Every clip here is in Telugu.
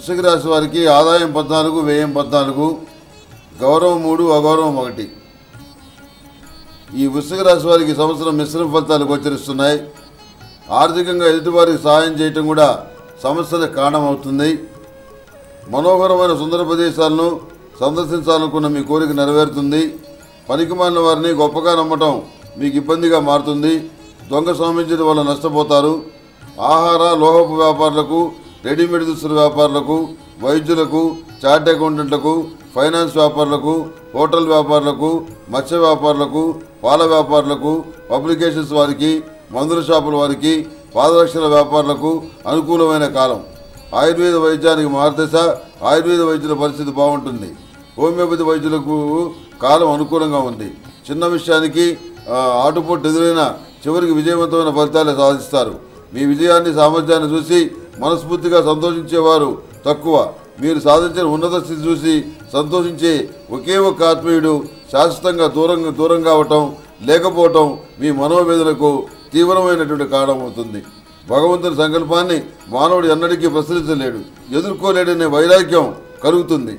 వృశ్చిక రాశి వారికి ఆదాయం 14, వ్యయం 14, గౌరవం 3, అగౌరవం 1. ఈ వృశ్చిక రాశి వారికి సంవత్సరం మిశ్రమ ఫలితాలు గోచరిస్తున్నాయి. ఆర్థికంగా ఎదుటివారికి సహాయం చేయటం కూడా సమస్యలకు కారణమవుతుంది. మనోహరమైన సుందర ప్రదేశాలను సందర్శించాలనుకున్న మీ కోరిక నెరవేరుతుంది. పనికిమాలిన వారిని గొప్పగా నమ్మటం మీకు ఇబ్బందిగా మారుతుంది. దొంగ స్వామించడం వల్ల నష్టపోతారు. ఆహార, లోహపు వ్యాపారులకు, రెడీమేడ్ దుస్తుల వ్యాపారులకు, వైద్యులకు, చార్ట్ అకౌంటెంట్లకు, ఫైనాన్స్ వ్యాపారులకు, హోటల్ వ్యాపారులకు, మత్స్య వ్యాపారులకు, పాల వ్యాపారులకు, పబ్లికేషన్స్ వారికి, మందుల షాపుల వారికి, పాదరక్షల వ్యాపారులకు అనుకూలమైన కాలం. ఆయుర్వేద వైద్యానికి మార్గదశ. ఆయుర్వేద వైద్యుల పరిస్థితి బాగుంటుంది. హోమియోపతి వైద్యులకు కాలం అనుకూలంగా ఉంది. చిన్న విషయానికి ఆటుపోటు ఎదురైన చివరికి విజయవంతమైన ఫలితాలు సాధిస్తారు. మీ విజయాన్ని, సామర్థ్యాన్ని చూసి మనస్ఫూర్తిగా సంతోషించేవారు తక్కువ. మీరు సాధించిన ఉన్నత స్థితి చూసి సంతోషించే ఒకే ఒక్క ఆత్మీయుడు శాశ్వతంగా దూరం కావటం, లేకపోవటం మీ మనోవేదనకు తీవ్రమైనటువంటి కారణమవుతుంది. భగవంతుని సంకల్పాన్ని మానవుడు ఎన్నటికీ ప్రశ్నించలేడు, ఎదుర్కోలేడనే వైరాగ్యం కలుగుతుంది.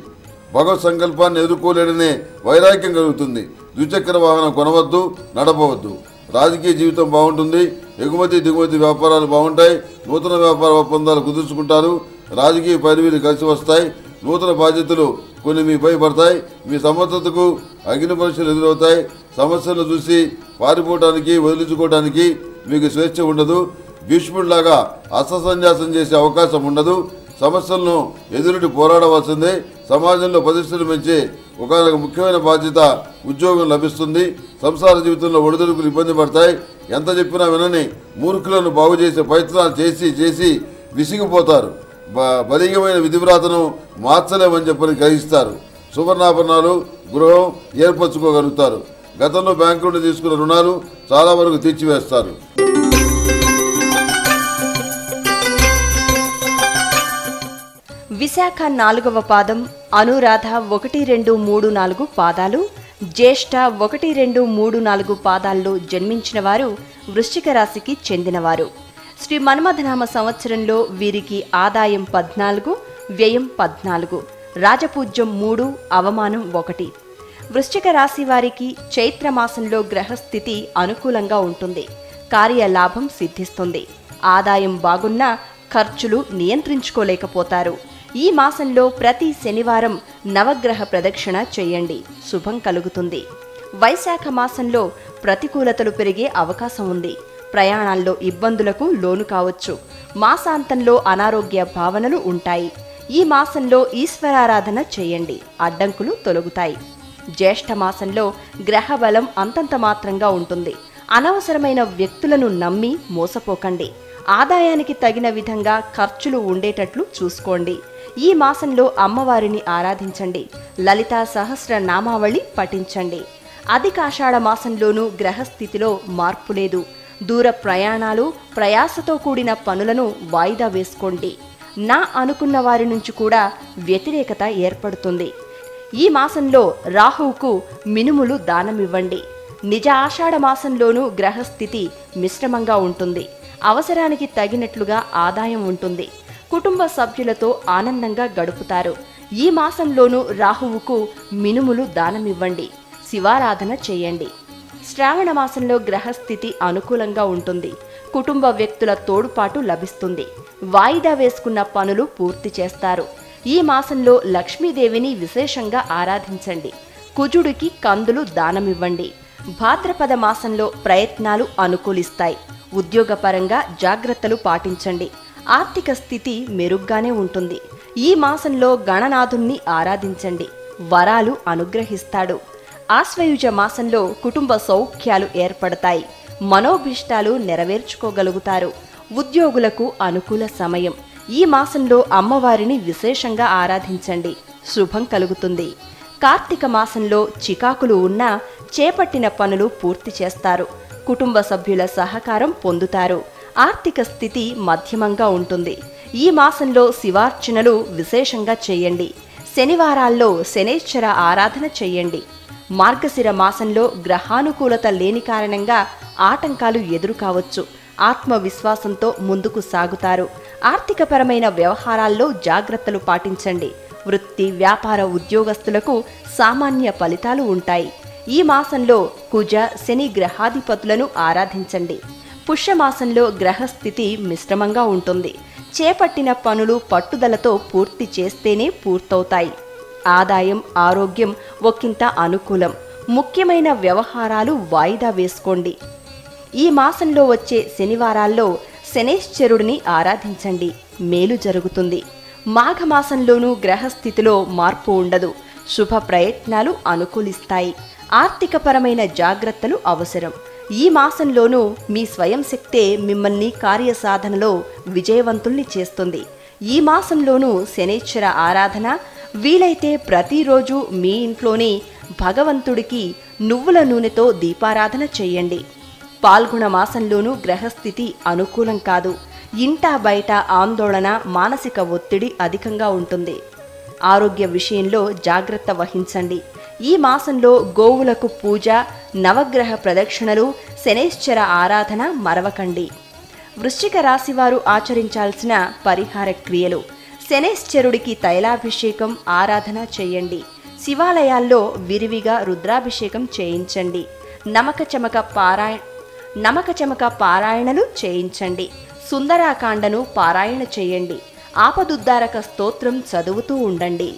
భగవత్ సంకల్పాన్ని ఎదుర్కోలేడనే వైరాగ్యం కలుగుతుంది. ద్విచక్ర వాహనం కొనవద్దు, నడపవద్దు. రాజకీయ జీవితం బాగుంటుంది. ఎగుమతి, దిగుమతి వ్యాపారాలు బాగుంటాయి. నూతన వ్యాపార ఒప్పందాలు కుదుర్చుకుంటారు. రాజకీయ పరివిలు కలిసి వస్తాయి. నూతన బాధ్యతలు కొన్ని మీపై పడతాయి. మీ సమర్థతకు అగ్ని పరీక్షలు ఎదురవుతాయి. సమస్యలను చూసి పారిపోవడానికి, వదిలించుకోవడానికి మీకు స్వేచ్ఛ ఉండదు. భీష్ముడిలాగా అస్త్రసన్యాసం చేసే అవకాశం ఉండదు. సమస్యలను ఎదురుటి పోరాడవలసిందే. సమాజంలో ప్రతిష్టలు పెంచే ఒకనొక ముఖ్యమైన బాధ్యత ఉద్యోగం లభిస్తుంది. సంసార జీవితంలో ఒడిదుడుకులు ఇబ్బంది పడతాయి. ఎంత చెప్పినా వినని మూర్ఖులను బాగు చేసే ప్రయత్నాలు చేసి విసిగిపోతారు. బలీయమైన విధివ్రాతను మార్చలేమని చెప్పని గ్రహిస్తారు. సువర్ణాభరణాలు, గృహం ఏర్పరచుకోగలుగుతారు. గతంలో బ్యాంకు నుండి తీసుకున్న రుణాలు చాలా వరకు తీర్చివేస్తారు. విశాఖ 4వ పాదం, అనురాధ 1, 2, 3, 4 పాదాలు, జ్యేష్ఠ 1, 2, 3, 4 పాదాల్లో జన్మించిన వారు వృశ్చిక రాశికి చెందినవారు. శ్రీ మన్మథనామ సంవత్సరంలో వీరికి ఆదాయం 14, వ్యయం 14, రాజపూజ్యం 3, అవమానం 1. వృశ్చిక రాశి వారికి చైత్రమాసంలో గ్రహస్థితి అనుకూలంగా ఉంటుంది. కార్యలాభం సిద్ధిస్తుంది. ఆదాయం బాగున్నా ఖర్చులు నియంత్రించుకోలేకపోతారు. ఈ మాసంలో ప్రతి శనివారం నవగ్రహ ప్రదక్షిణ చేయండి, శుభం కలుగుతుంది. వైశాఖ మాసంలో ప్రతికూలతలు పెరిగే అవకాశం ఉంది. ప్రయాణాల్లో ఇబ్బందులకు లోను కావచ్చు. మాసాంతంలో అనారోగ్య భావనలు ఉంటాయి. ఈ మాసంలో ఈశ్వరారాధన చేయండి, అడ్డంకులు తొలగుతాయి. జ్యేష్ఠ మాసంలో గ్రహబలం అంతంత మాత్రంగా ఉంటుంది. అనవసరమైన వ్యక్తులను నమ్మి మోసపోకండి. ఆదాయానికి తగిన విధంగా ఖర్చులు ఉండేటట్లు చూసుకోండి. ఈ మాసంలో అమ్మవారిని ఆరాధించండి. లలితా సహస్ర నామావళి పఠించండి. అధిక ఆషాఢ మాసంలోనూ గ్రహస్థితిలో మార్పు లేదు. దూర ప్రయాణాలు, ప్రయాసతో కూడిన పనులను వాయిదా వేసుకోండి. నా అనుకున్న వారి నుంచి కూడా వ్యతిరేకత ఏర్పడుతుంది. ఈ మాసంలో రాహువుకు మినుములు దానమివ్వండి. నిజ ఆషాఢ మాసంలోనూ గ్రహస్థితి మిశ్రమంగా ఉంటుంది. అవసరానికి తగినట్లుగా ఆదాయం ఉంటుంది. కుటుంబ సభ్యులతో ఆనందంగా గడుపుతారు. ఈ మాసంలోనూ రాహువుకు మినుములు దానమివ్వండి. శివారాధన చేయండి. శ్రావణ మాసంలో గ్రహస్థితి అనుకూలంగా ఉంటుంది. కుటుంబ వ్యక్తుల తోడ్పాటు లభిస్తుంది. వాయిదా వేసుకున్న పనులు పూర్తి చేస్తారు. ఈ మాసంలో లక్ష్మీదేవిని విశేషంగా ఆరాధించండి. కుజుడికి కందులు దానమివ్వండి. భాద్రపద మాసంలో ప్రయత్నాలు అనుకూలిస్తాయి. ఉద్యోగపరంగా జాగ్రత్తలు పాటించండి. ఆర్థిక స్థితి మెరుగ్గానే ఉంటుంది. ఈ మాసంలో గణనాథుణ్ణి ఆరాధించండి, వరాలు అనుగ్రహిస్తాడు. ఆశ్వయుజ మాసంలో కుటుంబ సౌఖ్యాలు ఏర్పడతాయి. మనోభిష్టాలు నెరవేర్చుకోగలుగుతారు. ఉద్యోగులకు అనుకూల సమయం. ఈ మాసంలో అమ్మవారిని విశేషంగా ఆరాధించండి, శుభం కలుగుతుంది. కార్తీక మాసంలో చికాకులు ఉన్నా చేపట్టిన పనులు పూర్తి చేస్తారు. కుటుంబ సభ్యుల సహకారం పొందుతారు. ఆర్థిక స్థితి మధ్యమంగా ఉంటుంది. ఈ మాసంలో శివార్చనలు విశేషంగా చేయండి. శనివారాల్లో శనేశ్వర ఆరాధన చేయండి. మార్గశిర మాసంలో గ్రహానుకూలత లేని కారణంగా ఆటంకాలు ఎదురు కావచ్చు. ఆత్మవిశ్వాసంతో ముందుకు సాగుతారు. ఆర్థికపరమైన వ్యవహారాల్లో జాగ్రత్తలు పాటించండి. వృత్తి, వ్యాపార ఉద్యోగస్తులకు సామాన్య ఫలితాలు ఉంటాయి. ఈ మాసంలో కుజ, శని గ్రహాధిపతులను ఆరాధించండి. పుష్యమాసంలో గ్రహస్థితి మిశ్రమంగా ఉంటుంది. చేపట్టిన పనులు పట్టుదలతో పూర్తి చేస్తేనే పూర్తవుతాయి. ఆదాయం, ఆరోగ్యం ఒకంత అనుకూలం. ముఖ్యమైన వ్యవహారాలు వాయిదా వేసుకోండి. ఈ మాసంలో వచ్చే శనివారాల్లో శనేశ్వరుడిని ఆరాధించండి. మేలు జరుగుతుంది. మాఘమాసంలోనూ గ్రహస్థితిలో మార్పు ఉండదు. శుభ ప్రయత్నాలు అనుకూలిస్తాయి. ఆర్థికపరమైన జాగ్రత్తలు అవసరం. ఈ మాసంలోనూ మీ స్వయం శక్తే మిమ్మల్ని కార్యసాధనలో విజయవంతుల్ని చేస్తుంది. ఈ మాసంలోనూ శనేశ్వర ఆరాధన వీలైతే ప్రతిరోజు మీ ఇంట్లోనే భగవంతుడికి నువ్వుల నూనెతో దీపారాధన చేయండి. పాల్గొన మాసంలోనూ గ్రహస్థితి అనుకూలం కాదు. ఇంటా బయట ఆందోళన, మానసిక ఒత్తిడి అధికంగా ఉంటుంది. ఆరోగ్య విషయంలో జాగ్రత్త వహించండి. ఈ మాసంలో గోవులకు పూజ, నవగ్రహ ప్రదక్షిణలు, శనేశ్వర ఆరాధన మరవకండి. వృశ్చిక రాశివారు ఆచరించాల్సిన పరిహార క్రియలు: శనేశ్వరుడికి తైలాభిషేకం, ఆరాధన చేయండి. శివాలయాల్లో విరివిగా రుద్రాభిషేకం చేయించండి. నమక చమక పారాయణలు చేయించండి. సుందరాకాండను పారాయణ చేయండి. ఆపదుద్ధారక స్తోత్రం చదువుతూ ఉండండి.